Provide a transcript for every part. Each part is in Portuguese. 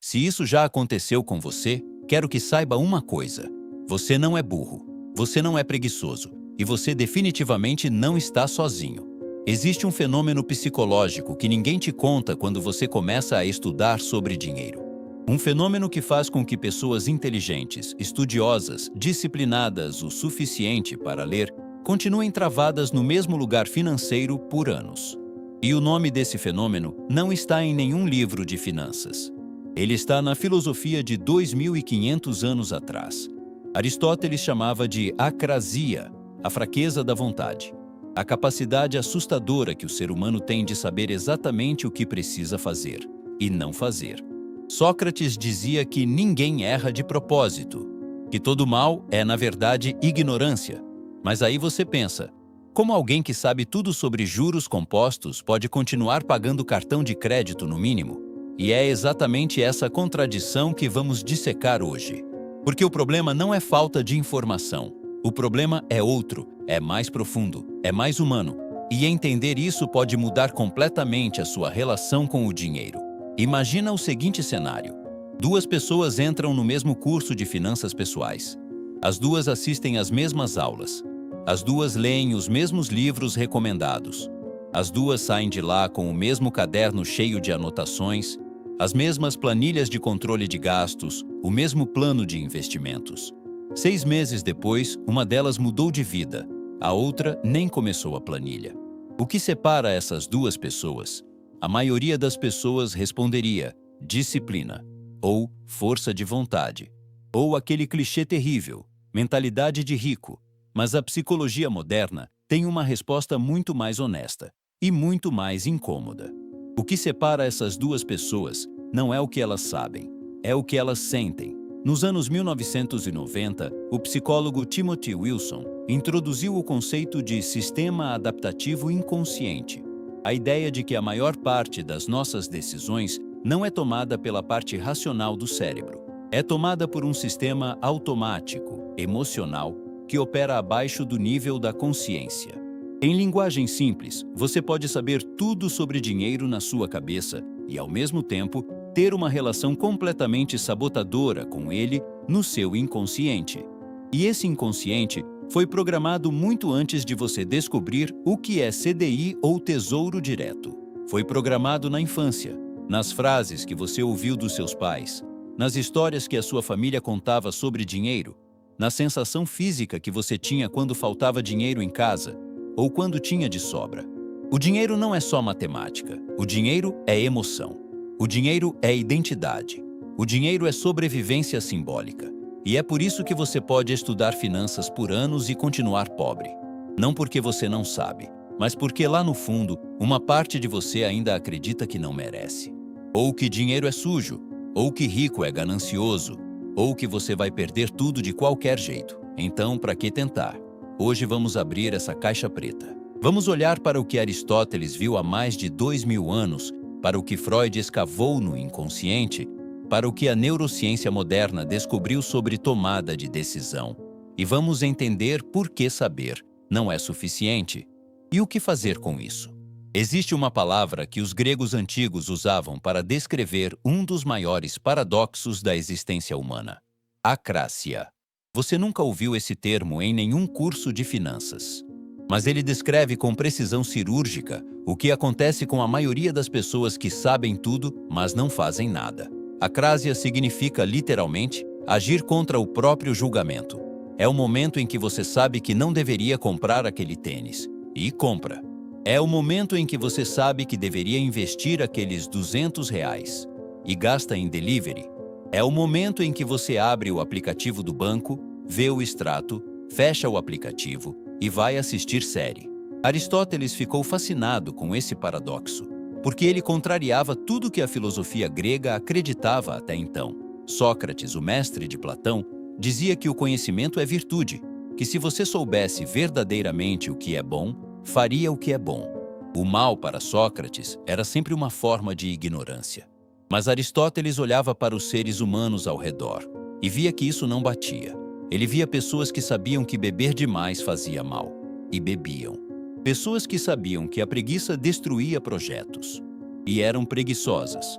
Se isso já aconteceu com você, quero que saiba uma coisa: você não é burro, você não é preguiçoso e você definitivamente não está sozinho. Existe um fenômeno psicológico que ninguém te conta quando você começa a estudar sobre dinheiro. Um fenômeno que faz com que pessoas inteligentes, estudiosas, disciplinadas o suficiente para ler, continuem travadas no mesmo lugar financeiro por anos. E o nome desse fenômeno não está em nenhum livro de finanças. Ele está na filosofia de 2.500 anos atrás. Aristóteles chamava de acrasia, a fraqueza da vontade, a capacidade assustadora que o ser humano tem de saber exatamente o que precisa fazer e não fazer. Sócrates dizia que ninguém erra de propósito, que todo mal é, na verdade, ignorância. Mas aí você pensa, como alguém que sabe tudo sobre juros compostos pode continuar pagando cartão de crédito no mínimo? E é exatamente essa contradição que vamos dissecar hoje. Porque o problema não é falta de informação. O problema é outro, é mais profundo, é mais humano. E entender isso pode mudar completamente a sua relação com o dinheiro. Imagina o seguinte cenário. Duas pessoas entram no mesmo curso de finanças pessoais. As duas assistem às mesmas aulas. As duas leem os mesmos livros recomendados. As duas saem de lá com o mesmo caderno cheio de anotações, as mesmas planilhas de controle de gastos, o mesmo plano de investimentos. 6 meses depois, uma delas mudou de vida, a outra nem começou a planilha. O que separa essas duas pessoas? A maioria das pessoas responderia disciplina, ou força de vontade, ou aquele clichê terrível, mentalidade de rico. Mas a psicologia moderna tem uma resposta muito mais honesta e muito mais incômoda. O que separa essas duas pessoas não é o que elas sabem, é o que elas sentem. Nos anos 1990, o psicólogo Timothy Wilson introduziu o conceito de sistema adaptativo inconsciente. A ideia de que a maior parte das nossas decisões não é tomada pela parte racional do cérebro, é tomada por um sistema automático, emocional, que opera abaixo do nível da consciência. Em linguagem simples, você pode saber tudo sobre dinheiro na sua cabeça e, ao mesmo tempo, ter uma relação completamente sabotadora com ele no seu inconsciente. E esse inconsciente foi programado muito antes de você descobrir o que é CDI ou Tesouro Direto. Foi programado na infância, nas frases que você ouviu dos seus pais, nas histórias que a sua família contava sobre dinheiro, na sensação física que você tinha quando faltava dinheiro em casa ou quando tinha de sobra. O dinheiro não é só matemática. O dinheiro é emoção. O dinheiro é identidade. O dinheiro é sobrevivência simbólica. E é por isso que você pode estudar finanças por anos e continuar pobre. Não porque você não sabe, mas porque lá no fundo, uma parte de você ainda acredita que não merece. Ou que dinheiro é sujo, ou que rico é ganancioso, ou que você vai perder tudo de qualquer jeito. Então, para que tentar? Hoje vamos abrir essa caixa preta. Vamos olhar para o que Aristóteles viu há mais de 2.000 anos, para o que Freud escavou no inconsciente, para o que a neurociência moderna descobriu sobre tomada de decisão. E vamos entender por que saber não é suficiente e o que fazer com isso. Existe uma palavra que os gregos antigos usavam para descrever um dos maiores paradoxos da existência humana: acrácia. Você nunca ouviu esse termo em nenhum curso de finanças. Mas ele descreve com precisão cirúrgica o que acontece com a maioria das pessoas que sabem tudo, mas não fazem nada. Acrásia significa, literalmente, agir contra o próprio julgamento. É o momento em que você sabe que não deveria comprar aquele tênis, e compra. É o momento em que você sabe que deveria investir aqueles R$ 200 e gasta em delivery. É o momento em que você abre o aplicativo do banco, vê o extrato, fecha o aplicativo e vai assistir série. Aristóteles ficou fascinado com esse paradoxo, porque ele contrariava tudo que a filosofia grega acreditava até então. Sócrates, o mestre de Platão, dizia que o conhecimento é virtude, que se você soubesse verdadeiramente o que é bom, faria o que é bom. O mal, para Sócrates, era sempre uma forma de ignorância. Mas Aristóteles olhava para os seres humanos ao redor e via que isso não batia. Ele via pessoas que sabiam que beber demais fazia mal, e bebiam. Pessoas que sabiam que a preguiça destruía projetos, e eram preguiçosas.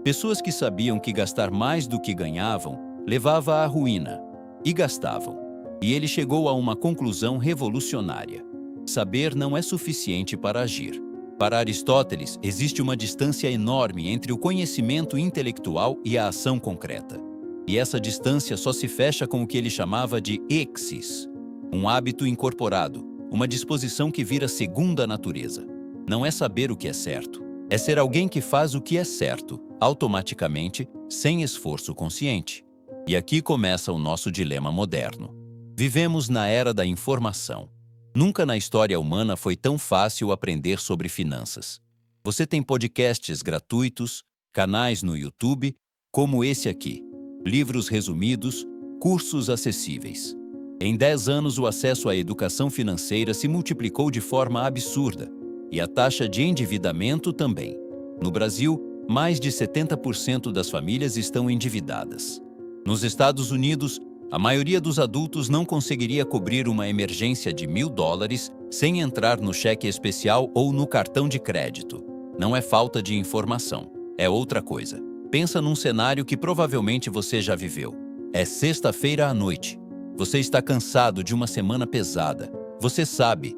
Pessoas que sabiam que gastar mais do que ganhavam levava à ruína, e gastavam. E ele chegou a uma conclusão revolucionária. Saber não é suficiente para agir. Para Aristóteles, existe uma distância enorme entre o conhecimento intelectual e a ação concreta. E essa distância só se fecha com o que ele chamava de eixis, um hábito incorporado, uma disposição que vira segunda natureza. Não é saber o que é certo, é ser alguém que faz o que é certo, automaticamente, sem esforço consciente. E aqui começa o nosso dilema moderno. Vivemos na era da informação. Nunca na história humana foi tão fácil aprender sobre finanças. Você tem podcasts gratuitos, canais no YouTube, como esse aqui, livros resumidos, cursos acessíveis. Em 10 anos, o acesso à educação financeira se multiplicou de forma absurda, e a taxa de endividamento também. No Brasil, mais de 70% das famílias estão endividadas. Nos Estados Unidos, a maioria dos adultos não conseguiria cobrir uma emergência de $1.000 sem entrar no cheque especial ou no cartão de crédito. Não é falta de informação, é outra coisa. Pensa num cenário que provavelmente você já viveu. É sexta-feira à noite. Você está cansado de uma semana pesada. Você sabe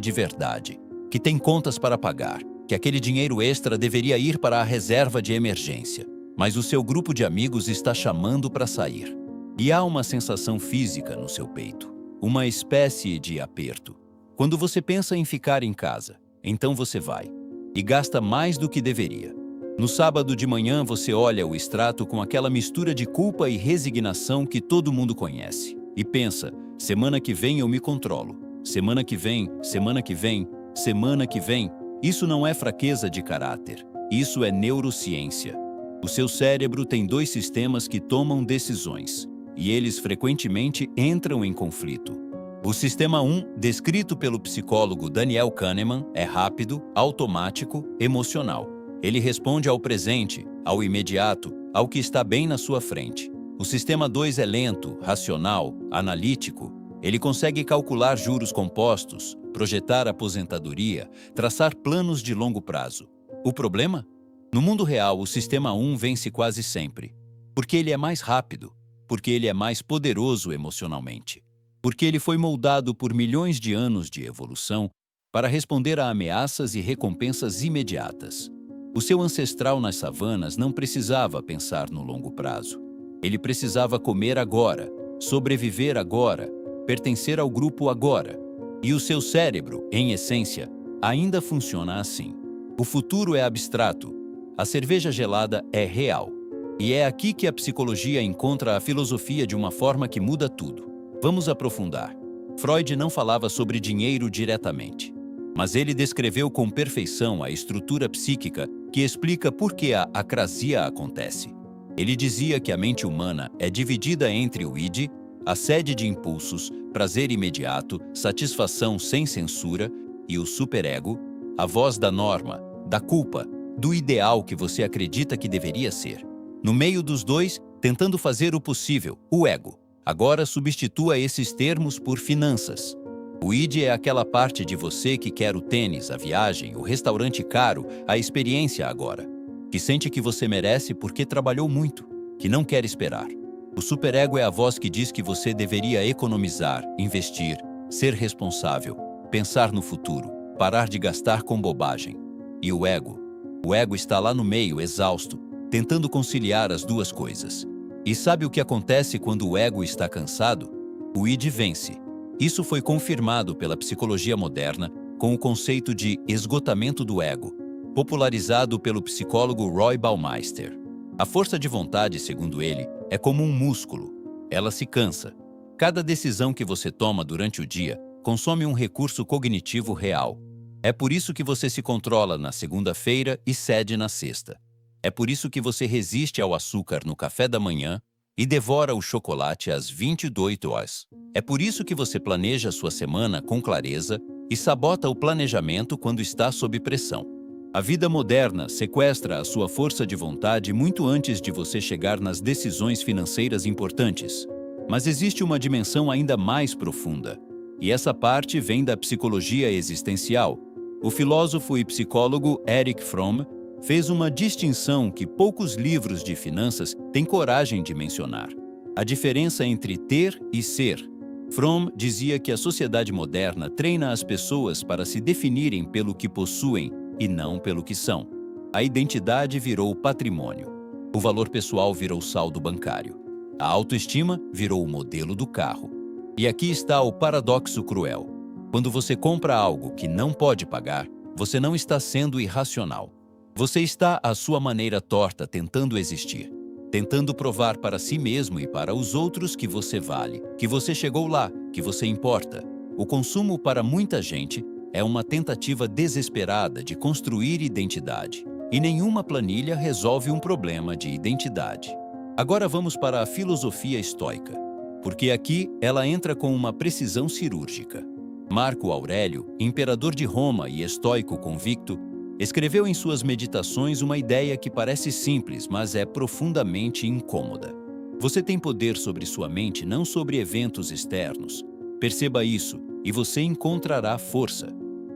de verdade, que tem contas para pagar, que aquele dinheiro extra deveria ir para a reserva de emergência. Mas o seu grupo de amigos está chamando para sair. E há uma sensação física no seu peito, uma espécie de aperto. Quando você pensa em ficar em casa, então você vai e gasta mais do que deveria. No sábado de manhã você olha o extrato com aquela mistura de culpa e resignação que todo mundo conhece e pensa, semana que vem eu me controlo, semana que vem, semana que vem, semana que vem. Isso não é fraqueza de caráter, isso é neurociência. O seu cérebro tem 2 sistemas que tomam decisões, e eles frequentemente entram em conflito. O sistema 1, descrito pelo psicólogo Daniel Kahneman, é rápido, automático, emocional. Ele responde ao presente, ao imediato, ao que está bem na sua frente. O sistema 2 é lento, racional, analítico. Ele consegue calcular juros compostos, projetar aposentadoria, traçar planos de longo prazo. O problema? No mundo real, o sistema 1 vence quase sempre, porque ele é mais rápido, porque ele é mais poderoso emocionalmente, porque ele foi moldado por milhões de anos de evolução para responder a ameaças e recompensas imediatas. O seu ancestral nas savanas não precisava pensar no longo prazo. Ele precisava comer agora, sobreviver agora, pertencer ao grupo agora. E o seu cérebro, em essência, ainda funciona assim. O futuro é abstrato, a cerveja gelada é real. E é aqui que a psicologia encontra a filosofia de uma forma que muda tudo. Vamos aprofundar. Freud não falava sobre dinheiro diretamente, mas ele descreveu com perfeição a estrutura psíquica que explica por que a acrasia acontece. Ele dizia que a mente humana é dividida entre o id, a sede de impulsos, prazer imediato, satisfação sem censura, e o superego, a voz da norma, da culpa, do ideal que você acredita que deveria ser. No meio dos dois, tentando fazer o possível, o ego. Agora substitua esses termos por finanças. O id é aquela parte de você que quer o tênis, a viagem, o restaurante caro, a experiência agora. Que sente que você merece porque trabalhou muito, que não quer esperar. O superego é a voz que diz que você deveria economizar, investir, ser responsável, pensar no futuro, parar de gastar com bobagem. E o ego está lá no meio, exausto, tentando conciliar as duas coisas. E sabe o que acontece quando o ego está cansado? O id vence. Isso foi confirmado pela psicologia moderna com o conceito de esgotamento do ego, popularizado pelo psicólogo Roy Baumeister. A força de vontade, segundo ele, é como um músculo. Ela se cansa. Cada decisão que você toma durante o dia consome um recurso cognitivo real. É por isso que você se controla na segunda-feira e cede na sexta. É por isso que você resiste ao açúcar no café da manhã e devora o chocolate às 22 horas. É por isso que você planeja sua semana com clareza e sabota o planejamento quando está sob pressão. A vida moderna sequestra a sua força de vontade muito antes de você chegar nas decisões financeiras importantes. Mas existe uma dimensão ainda mais profunda, e essa parte vem da psicologia existencial. O filósofo e psicólogo Erich Fromm fez uma distinção que poucos livros de finanças têm coragem de mencionar: a diferença entre ter e ser. Fromm dizia que a sociedade moderna treina as pessoas para se definirem pelo que possuem e não pelo que são. A identidade virou patrimônio. O valor pessoal virou saldo bancário. A autoestima virou o modelo do carro. E aqui está o paradoxo cruel. Quando você compra algo que não pode pagar, você não está sendo irracional. Você está, à sua maneira torta, tentando existir. Tentando provar para si mesmo e para os outros que você vale, que você chegou lá, que você importa. O consumo para muita gente é uma tentativa desesperada de construir identidade. E nenhuma planilha resolve um problema de identidade. Agora vamos para a filosofia estoica, porque aqui ela entra com uma precisão cirúrgica. Marco Aurélio, imperador de Roma e estoico convicto, escreveu em suas meditações uma ideia que parece simples, mas é profundamente incômoda. Você tem poder sobre sua mente, não sobre eventos externos. Perceba isso e você encontrará força.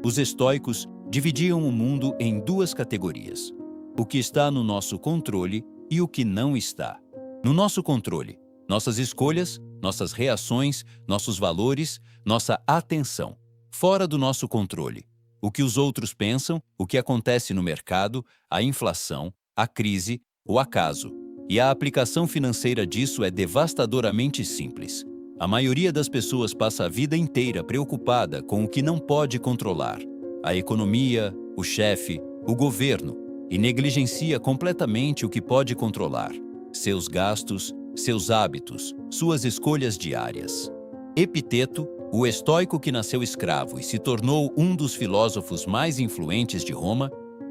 Os estoicos dividiam o mundo em duas categorias: o que está no nosso controle e o que não está. No nosso controle, nossas escolhas, nossas reações, nossos valores, nossa atenção. Fora do nosso controle, o que os outros pensam, o que acontece no mercado, a inflação, a crise, o acaso. E a aplicação financeira disso é devastadoramente simples. A maioria das pessoas passa a vida inteira preocupada com o que não pode controlar: a economia, o chefe, o governo, e negligencia completamente o que pode controlar: seus gastos, seus hábitos, suas escolhas diárias. Epiteto, o estoico que nasceu escravo e se tornou um dos filósofos mais influentes de Roma,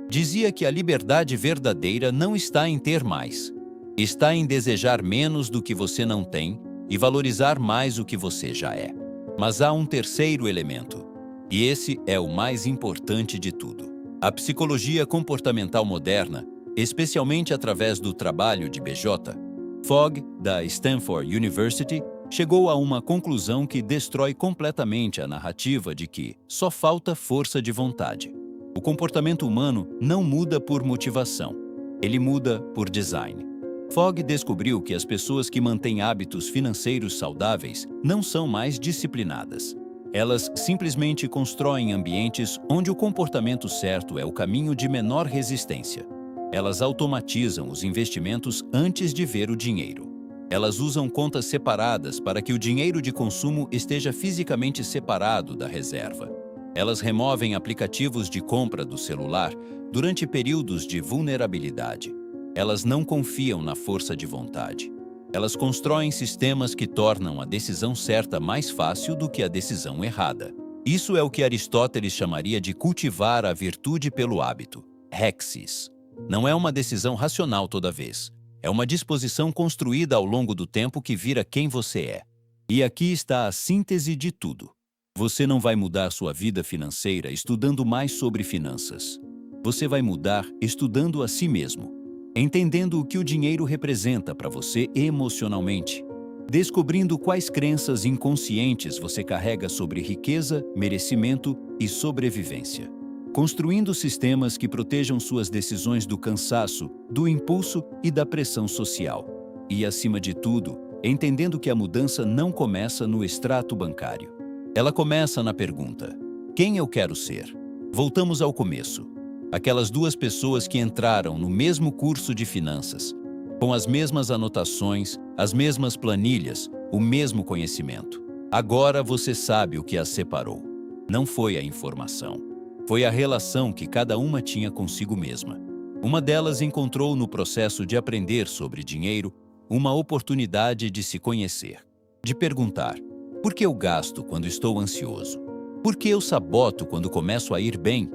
dizia que a liberdade verdadeira não está em ter mais. Está em desejar menos do que você não tem e valorizar mais o que você já é. Mas há um terceiro elemento, e esse é o mais importante de tudo. A psicologia comportamental moderna, especialmente através do trabalho de B.J. Fogg, da Stanford University, chegou a uma conclusão que destrói completamente a narrativa de que só falta força de vontade. O comportamento humano não muda por motivação, ele muda por design. Fogg descobriu que as pessoas que mantêm hábitos financeiros saudáveis não são mais disciplinadas. Elas simplesmente constroem ambientes onde o comportamento certo é o caminho de menor resistência. Elas automatizam os investimentos antes de ver o dinheiro. Elas usam contas separadas para que o dinheiro de consumo esteja fisicamente separado da reserva. Elas removem aplicativos de compra do celular durante períodos de vulnerabilidade. Elas não confiam na força de vontade. Elas constroem sistemas que tornam a decisão certa mais fácil do que a decisão errada. Isso é o que Aristóteles chamaria de cultivar a virtude pelo hábito, hexis. Não é uma decisão racional toda vez. É uma disposição construída ao longo do tempo que vira quem você é. E aqui está a síntese de tudo. Você não vai mudar sua vida financeira estudando mais sobre finanças. Você vai mudar estudando a si mesmo, entendendo o que o dinheiro representa para você emocionalmente, descobrindo quais crenças inconscientes você carrega sobre riqueza, merecimento e sobrevivência, construindo sistemas que protejam suas decisões do cansaço, do impulso e da pressão social. E, acima de tudo, entendendo que a mudança não começa no extrato bancário. Ela começa na pergunta: quem eu quero ser? Voltamos ao começo. Aquelas duas pessoas que entraram no mesmo curso de finanças, com as mesmas anotações, as mesmas planilhas, o mesmo conhecimento. Agora você sabe o que as separou. Não foi a informação. Foi a relação que cada uma tinha consigo mesma. Uma delas encontrou no processo de aprender sobre dinheiro uma oportunidade de se conhecer, de perguntar: por que eu gasto quando estou ansioso? Por que eu saboto quando começo a ir bem?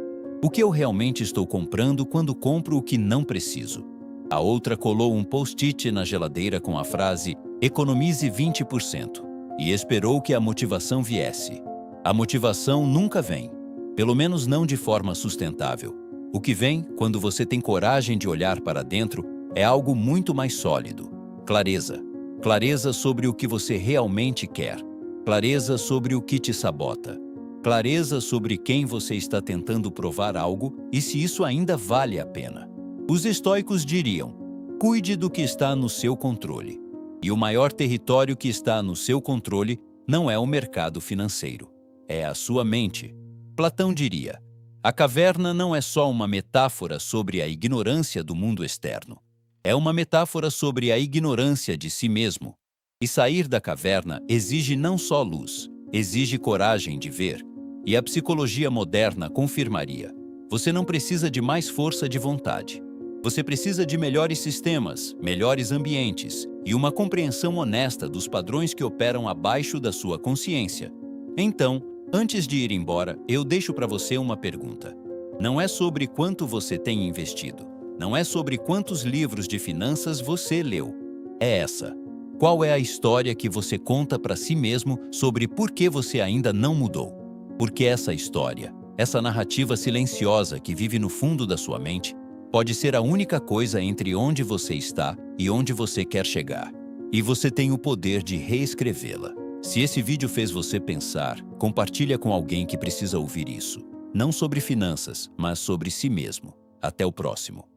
O que eu realmente estou comprando quando compro o que não preciso? A outra colou um post-it na geladeira com a frase "economize 20% e esperou que a motivação viesse. A motivação nunca vem, pelo menos não de forma sustentável. O que vem, quando você tem coragem de olhar para dentro, é algo muito mais sólido. Clareza. Clareza sobre o que você realmente quer. Clareza sobre o que te sabota. Clareza sobre quem você está tentando provar algo e se isso ainda vale a pena. Os estoicos diriam: cuide do que está no seu controle. E o maior território que está no seu controle não é o mercado financeiro, é a sua mente. Platão diria: a caverna não é só uma metáfora sobre a ignorância do mundo externo. É uma metáfora sobre a ignorância de si mesmo. E sair da caverna exige não só luz, exige coragem de ver. E a psicologia moderna confirmaria: você não precisa de mais força de vontade. Você precisa de melhores sistemas, melhores ambientes e uma compreensão honesta dos padrões que operam abaixo da sua consciência. Então, antes de ir embora, eu deixo para você uma pergunta. Não é sobre quanto você tem investido. Não é sobre quantos livros de finanças você leu. É essa: qual é a história que você conta para si mesmo sobre por que você ainda não mudou? Porque essa história, essa narrativa silenciosa que vive no fundo da sua mente, pode ser a única coisa entre onde você está e onde você quer chegar. E você tem o poder de reescrevê-la. Se esse vídeo fez você pensar, compartilha com alguém que precisa ouvir isso. Não sobre finanças, mas sobre si mesmo. Até o próximo.